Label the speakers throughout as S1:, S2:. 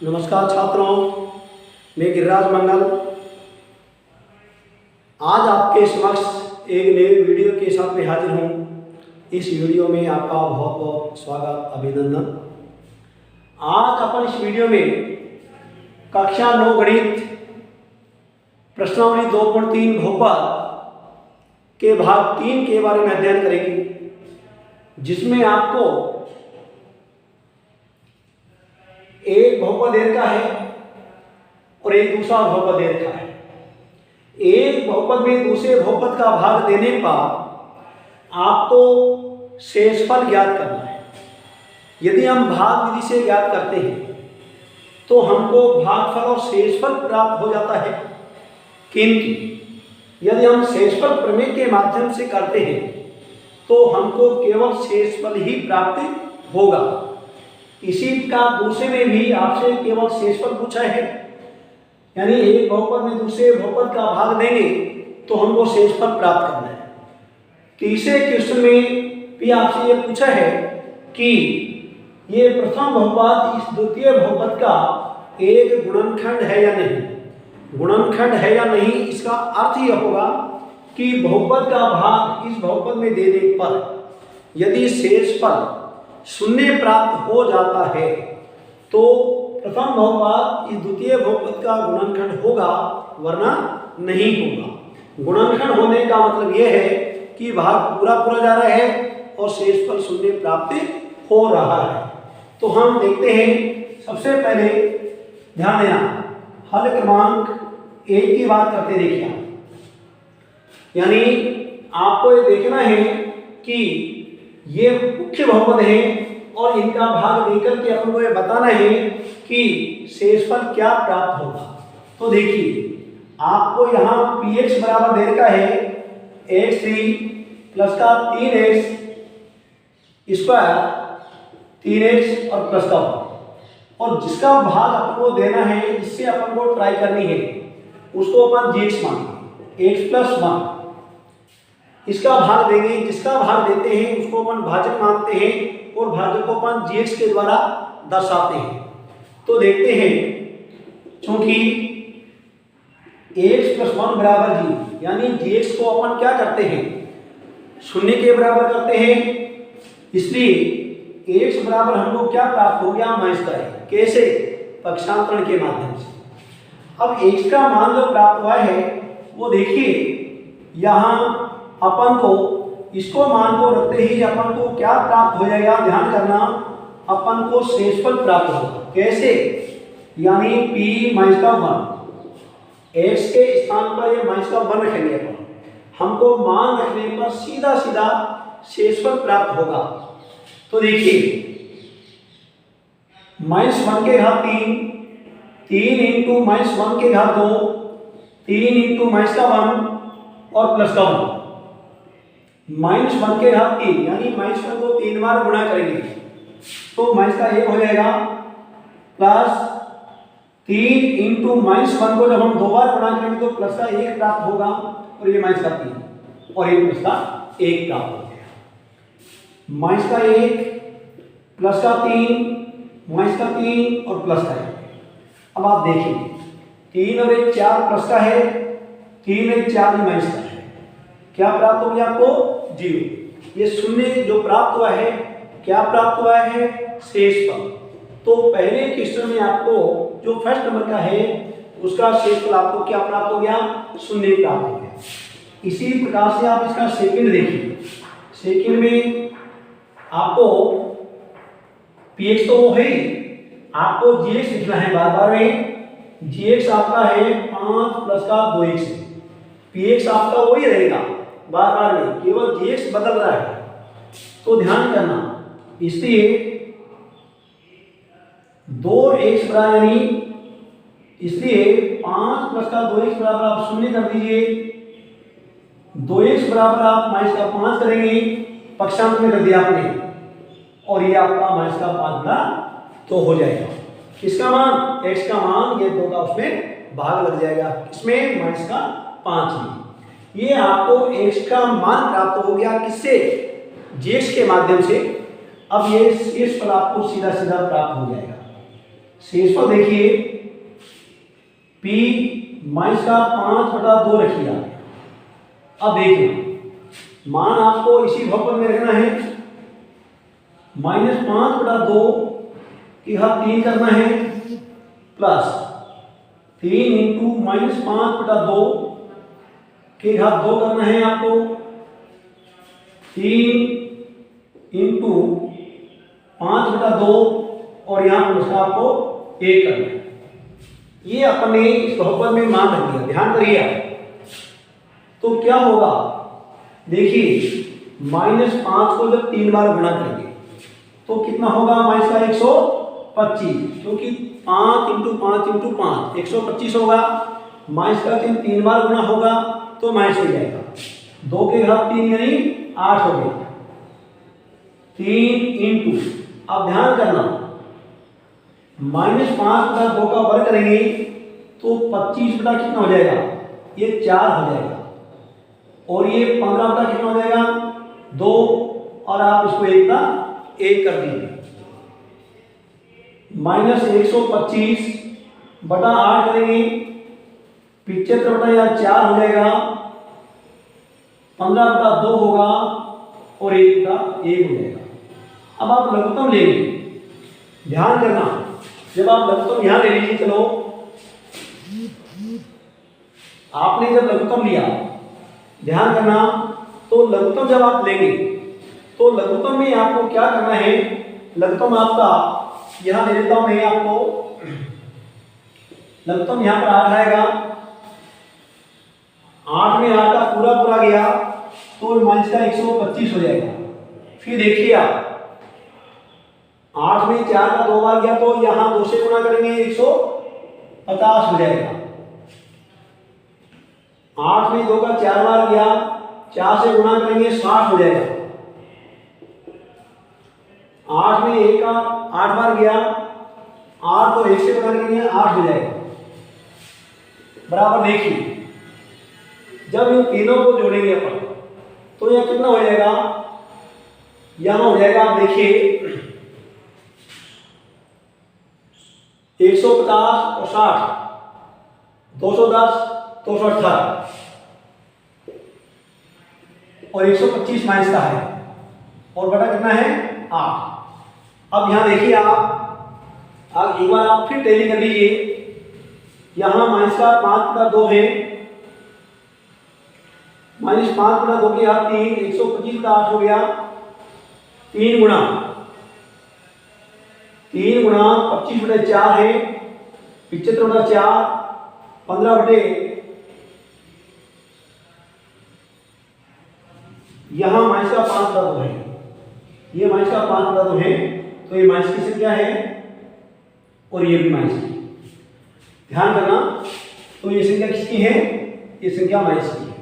S1: नमस्कार छात्रों, मैं गिरिराज मंगल आज आपके समक्ष एक नए वीडियो के साथ में हाजिर हूँ। इस वीडियो में आपका बहुत बहुत स्वागत, अभिनंदन। आज अपन इस वीडियो में कक्षा 9 गणित प्रश्नावली 2.3 बहुपद के भाग 3 के बारे में अध्ययन करेंगे, जिसमें आपको एक बहुपद दे रखा है और एक दूसरा बहुपद दे रखा है। एक बहुपद में दूसरे बहुपद का भाग देने पर आपको शेषफल ज्ञात करना है। यदि हम भाग विधि से ज्ञात करते हैं तो हमको भागफल और शेषफल प्राप्त हो जाता है, किंतु यदि हम शेषफल प्रमेय के माध्यम से करते हैं तो हमको केवल शेषफल ही प्राप्त होगा। इसी का दूसरे में भी आपसे केवल शेषफल पूछा है, यानी एक बहुपद में दूसरे बहुपद का भाग देंगे तो हमको शेषफल प्राप्त करना है। तीसरे क्वेश्चन में भी आपसे ये पूछा है कि ये प्रथम बहुपद इस द्वितीय बहुपद का एक गुणनखंड है या नहीं। गुणनखंड है या नहीं, इसका अर्थ यह होगा कि बहुपद का भाग इस बहुपद में देने पर यदि शेषफल शून्य प्राप्त हो जाता है तो प्रथम बहुपद इस द्वितीय बहुपद का गुणनखंड होगा, वरना नहीं होगा। गुणनखंड होने का मतलब यह है कि भाग पूरा पूरा जा रहा है और शेषफल शून्य प्राप्त हो रहा है। तो हम देखते हैं, सबसे पहले ध्यान देना, हल क्रमांक 1 की बात करते देखिए। यानी आपको ये देखना है कि ये मुख्य बहुपद है और इनका भाग देकर के अपन को ये बताना है कि शेषफल क्या प्राप्त होगा। तो देखिए, आपको यहाँ px बराबर दे रखा है x3 प्लस का 3x स्क्वायर, 3x और प्लस का 1, और जिसका भाग अपन को देना है, जिससे अपन को ट्राई करनी है, उसको अपन gx मानेंगे, x प्लस 1 इसका भाग देंगे। जिसका भाग देते हैं उसको अपन भाजक मानते हैं और भाजक को अपन gx के द्वारा दर्शाते हैं। तो देखते हैं, चूंकि x प्लस 1 बराबर g, यानी gx को अपन क्या करते हैं, शून्य के बराबर करते हैं, इसलिए x बराबर हमको क्या प्राप्त हो गया, माइनस का है। कैसे? पक्षांतरण के माध्यम से। अब x का मान जो प्राप्त हुआ है वो देखिए, यहाँ अपन को इसको मान को रखते ही अपन को क्या प्राप्त हो जाएगा, ध्यान करना, अपन को शेषफल प्राप्त होगा। कैसे? यानी p माइनस का 1, x के स्थान पर ये माइनस का 1 रखेंगे अपन, हमको मान रखने पर सीधा सीधा शेषफल प्राप्त होगा। तो देखिए, -1 के घात 3, 3 इंटू -1 के घात 2, 3 इंटू माइनस का 1 और प्लस का 1, -1 के घात 3, यानी -1 को 3 बार गुणा करेंगे तो माइनस का 1 हो जाएगा, प्लस 3 इंटू -1 को जब हम 2 बार गुणा करेंगे तो प्लस का 1 प्राप्त होगा, और ये माइनस का 3 और ये प्लस का 1 प्राप्त हो गया। माइनस का 1 प्लस का 3 माइनस का 3 और प्लस का 1। अब आप देखिए, 3 और 1 4 प्लस का है, 3 1 4 माइनस का है। क्या प्राप्त हो गया आपको? 0। ये शून्य जो प्राप्त हुआ है, क्या प्राप्त हुआ है? शेषफल। तो पहले क्वेश्चन में आपको जो फर्स्ट नंबर का है उसका शेषफल आपको क्या प्राप्त हो गया? शून्य प्राप्त हो गया। इसी प्रकार से आप इसका सेकंड देखिए। सेकंड में आपको px तो है, आपको gx लिखना है बार बार में। gx आपका है 5 प्लस का 2x, px आपका वही रहेगा बार बार में, केवल gx बदल रहा है। तो ध्यान करना, इसलिए 2x बराबर, यानी इसलिए 5 प्लस का 2x बराबर आप शून्य कर दीजिए, 2x बराबर आप माइनस का 5 करेंगे, पक्षांतर में कर दिया आपने, और ये आपका माइनस का 5 बड़ा तो हो जाएगा। किसका मान? x का मान, ये 2 का उसमें भाग लग जाएगा, इसमें माइनस का 5 में। ये आपको x का मान प्राप्त हो गया, किससे? gx के माध्यम से। अब ये शेषफल आपको सीधा सीधा प्राप्त हो जाएगा। शेषफल देखिए p माइनस का 5/2 रखिए आप। अब देखिए मान आपको इसी बहुपद में रखना है, -5/2 की घात 3 करना है, प्लस 3 इंटू -5/2 की घात 2 करना है आपको, 3 इंटू 5/2 और यहाँ पर उसका आपको 1 करना है। ये अपने इस बहुपद में मान रख दिया, ध्यान करिए आप। तो क्या होगा देखिए, -5 को जब 3 बार गुणा करेंगे तो कितना होगा, माइनस का 125, क्योंकि 5 इंटू 5 इंटू 5 125 होगा। माइनस का 3 बार गुणा होगा तो माइनस हो जाएगा, 2 के घात 3 यानी 8 हो गया, 3 इंटू, अब ध्यान करना -5/2 का वर्ग करेंगे तो 25 बटा कितना हो जाएगा, ये 4 हो जाएगा, और ये 15 बटा कितना हो जाएगा, 2, और आप इसको 1 कर दीजिए, -125 बटा 8 करेंगे, 75 बटा या 4 हो जाएगा, 15/2 होगा, और 1 का 1 हो जाएगा। अब आप लघुत्तम लेंगे, ध्यान करना, जब आप लघुत्तम यहां ले लीजिए, चलो आपने जब लघुत्तम लिया, ध्यान करना, तो लघुत्तम जब आप लेंगे तो लघुत्तम में आपको क्या करना है, लघुत्तम आपका यहां ले लेता हूं मैं आपको, लघुत्तम यहां पर 8 आएगा, 8 में 8 का पूरा गया तो माइनस का 125 हो जाएगा। फिर देखिए आप 8 में 4 का 2 बार गया तो यहां 2 से गुणा करेंगे 150 हो जाएगा, 8 में 2 का 4 बार गया, 4 से गुणा करेंगे 60 हो जाएगा, 8 में 1 का 8 बार गया, 8 तो 1 से गुणा करेंगे 8 हो जाएगा, बराबर। देखिए जब इन तीनों को जोड़ेंगे अपन तो यह कितना हो जाएगा, यहां हो जाएगा, आप देखिए 150 और 60, 210, 218 और 125 माइनस का है, और बटा कितना है 8। अब यहां देखिए आप एक बार आप फिर टैली कर लीजिए, यहां माइनस का 5/2 है, -5/2 की घात 3, 125/8 हो गया, 3 गुणा 25/4 है, 75/4, 15 यहां माइनस का 5/2 है, ये माइनस का 5/2 है, तो ये माइनस की संख्या है और ये भी माइनस की, ध्यान करना। तो ये संख्या किसकी है, ये संख्या माइनस की है।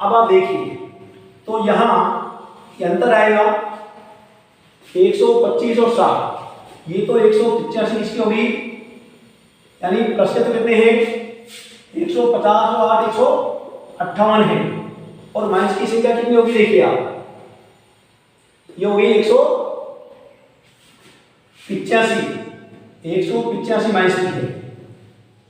S1: अब आप देखिए तो यहां ये अंतर आएगा 125 और 60, ये तो 185 इसकी होगी, यानी प्रतिशत कितने हैं, 150 और 8 158 है, और माइनस की संख्या कितनी होगी, देखिए आप ये होगी 185 माइनस की है,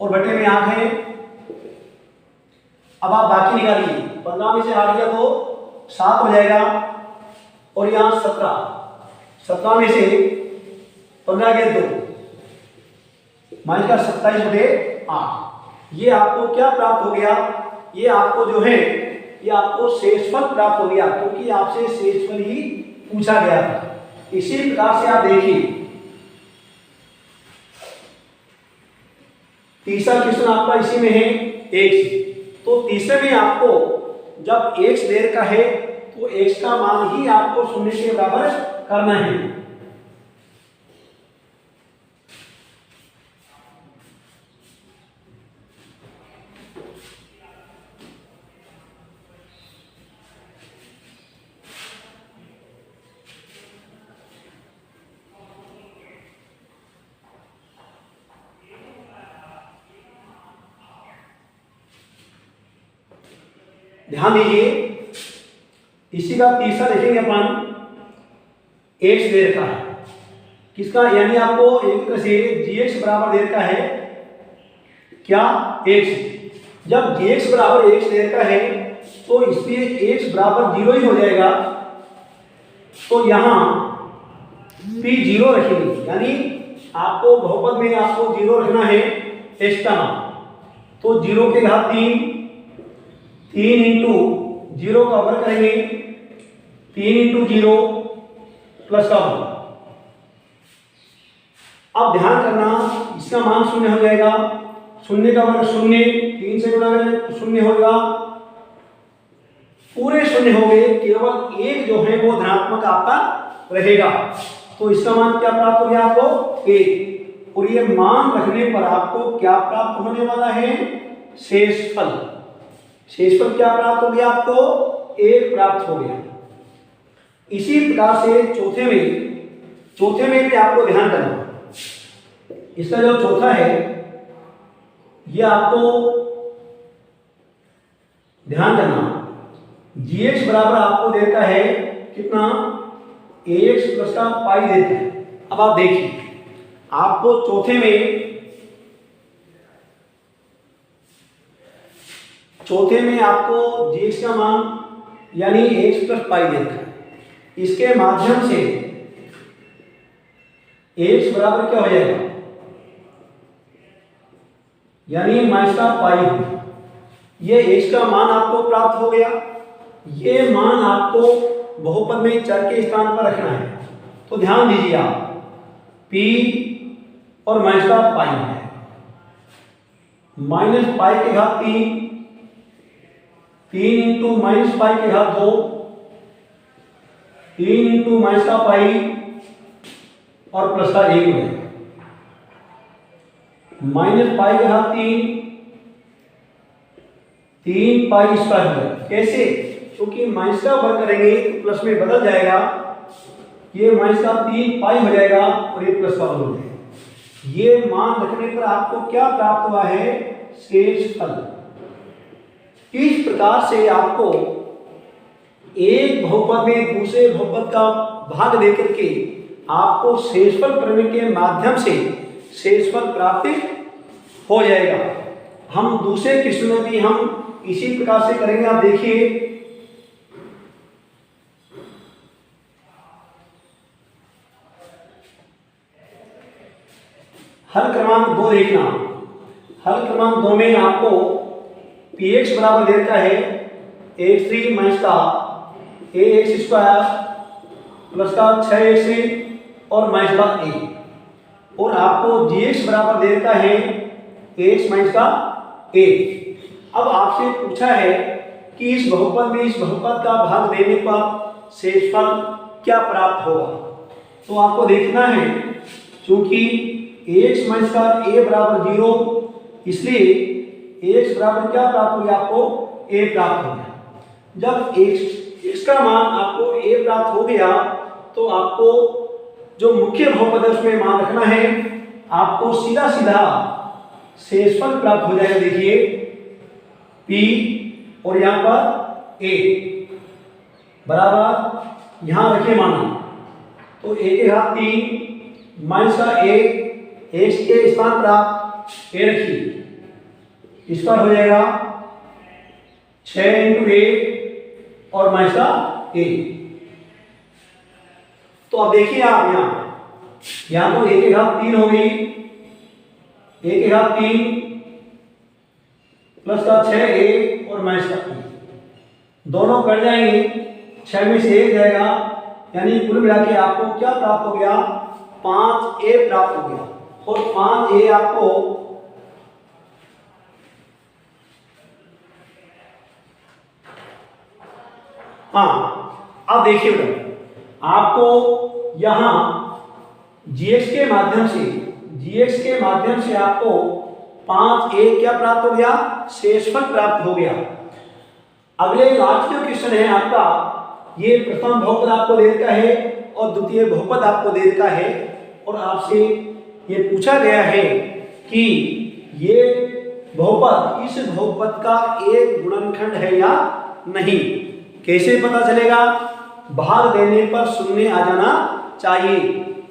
S1: और बटे में 8 है। अब आप बाकी निकालिए, 15 में से 8 गया तो 7 हो जाएगा, और यहां 17 में से 15 गया 2, माइनस का 27/8। ये आपको क्या प्राप्त हो गया, ये आपको जो है ये आपको शेषफल प्राप्त हो गया, क्योंकि आपसे शेषफल ही पूछा गया था। इसी प्रकार से आप देखिए तीसरा क्वेश्चन आपका इसी में है x, तो तीसरे में आपको जब x देर का है तो x का मान ही आपको 0 के बराबर करना है। ध्यान दीजिए, इसी का तीसरा देखेंगे अपन, x दे रखा है किसका, यानी आपको एक तरह से gx बराबर दे रखा है क्या, x। जब gx बराबर x दे रखा है तो इसलिए x बराबर 0 ही हो जाएगा। तो यहाँ p 0 रखेंगे, यानी आपको बहुपद में आपको 0 रखना है x का मान। तो 0 के घात 3, 3 इंटू 0 का वर्ग करेंगे, 3 इंटू 0 प्लस का वर्ग। अब ध्यान करना, इसका मान 0 हो जाएगा, 0 का वर्ग 0, 3 से गुणा करें तो 0 होगा, पूरे 0 हो गए, केवल एक जो है वो धनात्मक आपका रहेगा। तो इसका मान क्या प्राप्त हो गया आपको, 1। और ये मान रखने पर आपको क्या प्राप्त होने वाला है, शेषफल। शेषफल क्या प्राप्त हो गया आपको, 1 प्राप्त हो गया। इसी प्रकार से चौथे में भी आपको ध्यान करना, इसका जो चौथा है ये आपको ध्यान करना, gx बराबर आपको देता है कितना, ax प्लस का पाई देता है। अब आप देखिए, आपको चौथे में आपको gx का मान यानी x प्लस पाई देता है। इसके माध्यम से x बराबर क्या हो जाएगा, यानी माइनस का पाई। ये x का मान आपको प्राप्त हो गया। ये मान आपको बहुपद में चर के स्थान पर रखना है। तो ध्यान दीजिए आप, p और माइनस का पाई है, माइनस पाई के घात 3, 3 इंटू माइनस पाई के घात 2, 3 इंटू माइनस का पाई और प्लस का 1 है, माइनस पाई के घात 3 पाई स्क्वायर है। कैसे, क्योंकि माइनस का वर्ग करेंगे तो प्लस में बदल जाएगा, ये माइनस का 3 पाई हो जाएगा और ये प्लस का हो जाएगा। ये मान रखने पर आपको क्या प्राप्त हुआ है, शेषफल। इस प्रकार से आपको एक बहुपद में दूसरे बहुपद का भाग देकर के आपको शेषफल प्रमेय के माध्यम से शेषफल प्राप्त हो जाएगा। हम दूसरे किस्म में भी हम इसी प्रकार से करेंगे। आप देखिए, हल क्रमांक 2 देखना। हल क्रमांक 2 में आपको px बराबर देता है x3 माइनस का ax स्क्वायर प्लस का 6x और माइनस का a, और आपको gx बराबर देता है x माइनस का a। अब आपसे पूछा है कि इस बहुपद में इस बहुपद का भाग देने पर शेषफल क्या प्राप्त होगा। तो आपको देखना है, क्योंकि x माइनस का a बराबर 0, इसलिए x बराबर क्या प्राप्त हो गया, आपको a प्राप्त हो गया। जब x का मान आपको a प्राप्त हो गया तो आपको जो मुख्य बहुपद है उसमें मान रखना है, आपको सीधा सीधा शेषफल प्राप्त हो जाएगा। देखिए p और यहाँ पर a बराबर, यहाँ रखिए माना, तो a के घात 3 माइनस का a, x के स्थान पर आप a रखिए, इस पर हो जाएगा 6 इंटू a और माइनस का a। तो अब देखिए आप यहाँ तो a के घात 3 हो गई, a के घात 3 प्लस का 6a और माइनस का a, दोनों कट जाएंगे, 6 में से 1 जाएगा, यानी कुल मिला के आपको क्या प्राप्त हो गया, 5a प्राप्त हो गया। और 5a आपको अब देखिए बेटा, आपको यहाँ gx के माध्यम से आपको 5a क्या प्राप्त हो गया, शेषफल प्राप्त हो गया। अगले लास्ट जो क्वेश्चन है आपका, ये प्रथम बहुपद आपको दे रखा है और द्वितीय बहुपद आपको दे रखा है, और आपसे ये पूछा गया है कि ये बहुपद इस बहुपद का एक गुणनखंड है या नहीं। कैसे पता चलेगा, भाग देने पर शून्य आ जाना चाहिए,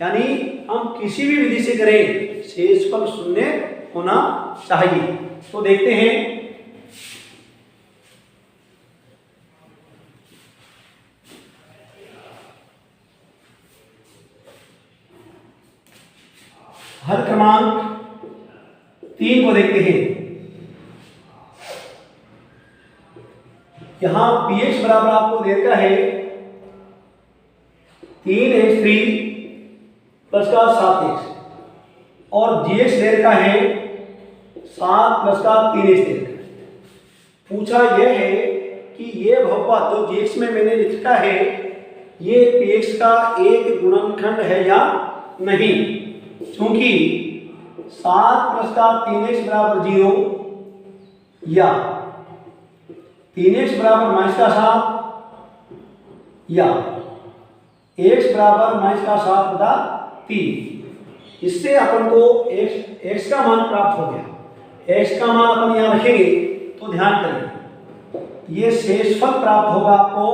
S1: यानी हम किसी भी विधि से करें शेषफल शून्य होना चाहिए। तो देखते हैं हल क्रमांक 3 को देखते हैं। यहां px बराबर आपको दे रखा है 3x3 प्लस का 7x और gx दे रखा है 7 प्लस का 3x दे रखा है। पूछा यह है कि ये बहुपद जो gx में मैंने लिखा है ये px का एक गुणनखंड है या नहीं, क्योंकि 7 प्लस का 3x बराबर 0 या 3x बराबर माइनस का 7 या x बराबर माइनस का 7 बटा 3। इससे अपन को x का मान प्राप्त हो गया। x का मान अपन यहाँ रखेंगे तो ध्यान करें ये शेषफल प्राप्त होगा आपको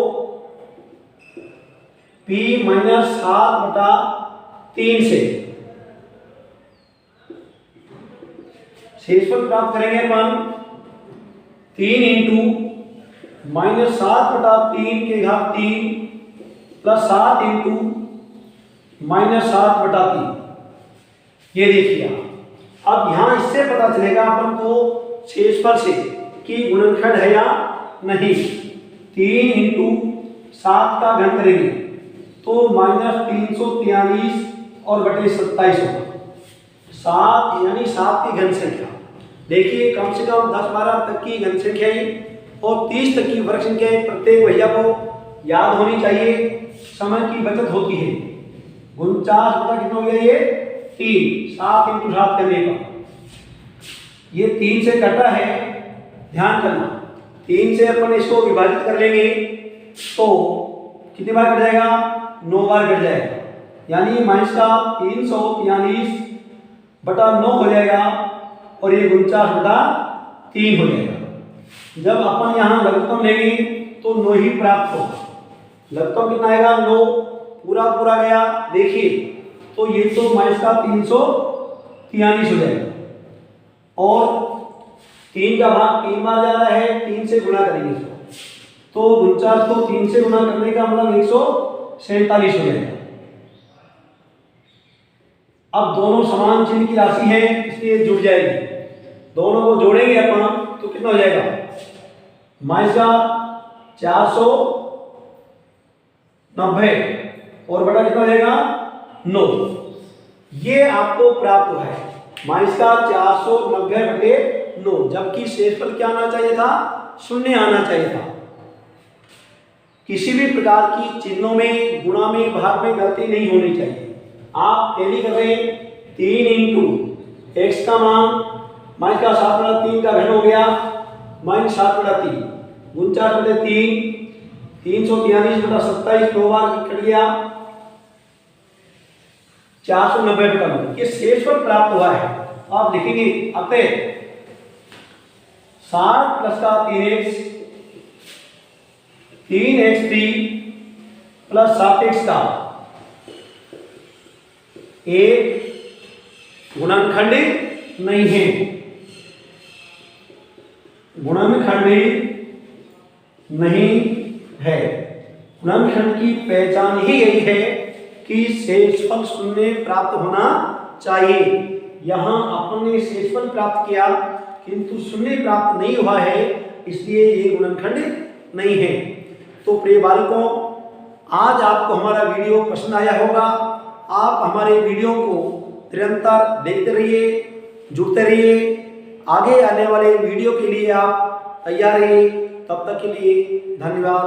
S1: p माइनस 7 बटा 3 से। शेषफल प्राप्त करेंगे अपन 3 इंटू माइनस 7 बटा 3 के घात 3 प्लस 7 इंटू माइनस 7 बटा 3। ये देखिए अब यहां इससे पता चलेगा अपन को शेषफल से कि गुणनखंड है या नहीं। 3 इंटू 7 का घन करेंगे तो माइनस 343 और बटे 27 होगा। 7 यानी 7 की घन संख्या देखिए कम से कम 10-12 तक की घन संख्याएं और 30 तक की वर्ग संख्याएं प्रत्येक भैया को याद होनी चाहिए, समय की बचत होती है। 49 बटा कितना हो गया ये 3, 7 इंटू 7 करने पर ये 3 से कटा है, ध्यान करना 3 से अपन इसको विभाजित कर लेंगे तो कितनी बार कट जाएगा 9 बार कट जाएगा, यानी माइनस का 343 बटा 9 हो जाएगा और ये 49 बटा 3 हो जाएगा। जब अपन यहाँ लघुत्तम लेंगे तो 9 ही प्राप्त होगा। लघुत्तम कितना आएगा 9 पूरा पूरा गया देखिए तो ये तो माइनस का 343 हो जाएगा और 3 का भाग 3 बार जा रहा है, 3 से गुणा करेंगे इसको तो 49 को 3 से गुणा करने का मतलब 147 हो जाएगा। अब दोनों समान चिन्ह की राशि है इसलिए जुड़ जाएगी, दोनों को जोड़ेंगे अपन तो कितना हो जाएगा माइनस का 490 और बटा कितना हो जाएगा 9। ये आपको प्राप्त हुआ है माइनस का 490 बटे 9, जबकि शेषफल क्या आना चाहिए था 0 आना चाहिए था। किसी भी प्रकार की चिन्हों में गुणा में भाग में गलती नहीं होनी चाहिए। आप टैली कर रहे हैं 3 इंटू एक्स का मान माइनस का 7 बटा 3 का घन हो गया माइनस 7 बटा 3 49 बटे 3 343 बटा 27 2 बार कट गया 490 बटा 9। ये शेषफल प्राप्त हुआ है। आप लिखेंगे अतः 60 प्लस का 3x3 प्लस 7x का एक गुणनखंड नहीं है। गुणनखंड नहीं है। गुणनखंड की पहचान ही यही है कि शेषफल शून्य प्राप्त होना चाहिए। यहाँ अपन ने शेषफल प्राप्त किया किंतु शून्य प्राप्त नहीं हुआ है, इसलिए ये गुणनखंड नहीं है। तो प्रिय बालकों, आज आपको हमारा वीडियो पसंद आया होगा। आप हमारे वीडियो को निरंतर देखते रहिए, जुड़ते रहिए। आगे आने वाले वीडियो के लिए आप तैयार रहिए। तब तक के लिए धन्यवाद।